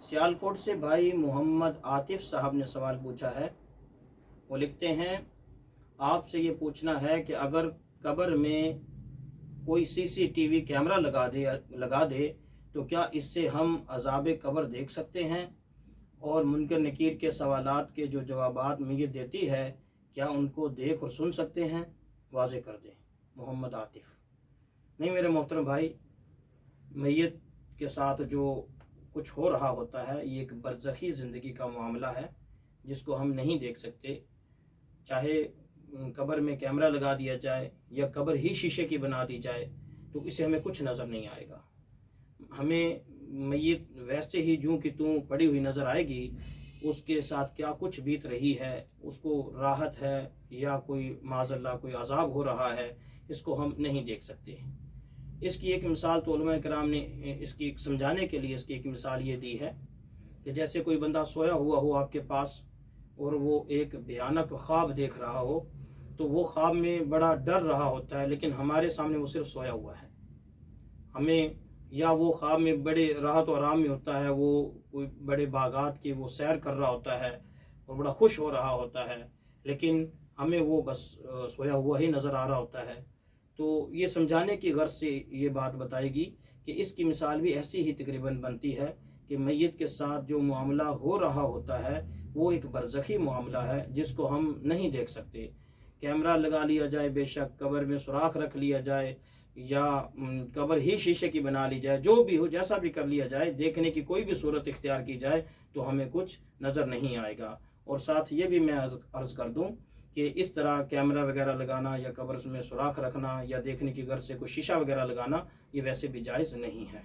सियालकोट से भाई मोहम्मद आतिफ साहब ने सवाल पूछा है। वो लिखते हैं, आपसे ये पूछना है कि अगर कब्र में कोई सीसीटीवी कैमरा लगा दे तो क्या इससे हम अज़ाब कब्र देख सकते हैं, और मुनकर नकीर के सवालात के जो जवाबात मैयत देती है क्या उनको देख और सुन सकते हैं, वाज़े कर दें। मोहम्मद आतिफ। नहीं मेरे मोहतरम भाई, मैयत के साथ जो कुछ हो रहा होता है ये एक बरज़खी ज़िंदगी का मामला है जिसको हम नहीं देख सकते। चाहे कब्र में कैमरा लगा दिया जाए या कब्र ही शीशे की बना दी जाए तो इसे हमें कुछ नज़र नहीं आएगा। हमें मैयत वैसे ही जूं की तूं पड़ी हुई नज़र आएगी। उसके साथ क्या कुछ बीत रही है, उसको राहत है या कोई माज़अल्लाह कोई अज़ाब हो रहा है, इसको हम नहीं देख सकते। इसकी एक मिसाल तो उलमा कराम ने इसकी समझाने के लिए इसकी एक मिसाल ये दी है कि जैसे कोई बंदा सोया हुआ हो आपके पास और वो एक भयानक ख्वाब देख रहा हो, तो वो ख्वाब में बड़ा डर रहा होता है लेकिन हमारे सामने वो सिर्फ सोया हुआ है। हमें या वो ख्वाब में बड़े राहत और आराम में होता है, वो कोई बड़े बागात की वो सैर कर रहा होता है और बड़ा खुश हो रहा होता है, लेकिन हमें वो बस सोया हुआ ही नज़र आ रहा होता है। तो ये समझाने की गर्ज से ये बात बताएगी कि इसकी मिसाल भी ऐसी ही तकरीबन बनती है कि मैयत के साथ जो मामला हो रहा होता है वो एक बरज़खी मामला है जिसको हम नहीं देख सकते। कैमरा लगा लिया जाए, बेशक कब्र में सुराख रख लिया जाए या कब्र ही शीशे की बना ली जाए, जो भी हो जैसा भी कर लिया जाए, देखने की कोई भी सूरत इख्तियार की जाए तो हमें कुछ नज़र नहीं आएगा। और साथ ये भी मैं अर्ज़ कर दूं कि इस तरह कैमरा वगैरह लगाना या कब्र में सुराख रखना या देखने की गर्ज से कोई शीशा वगैरह लगाना ये वैसे भी जायज़ नहीं है।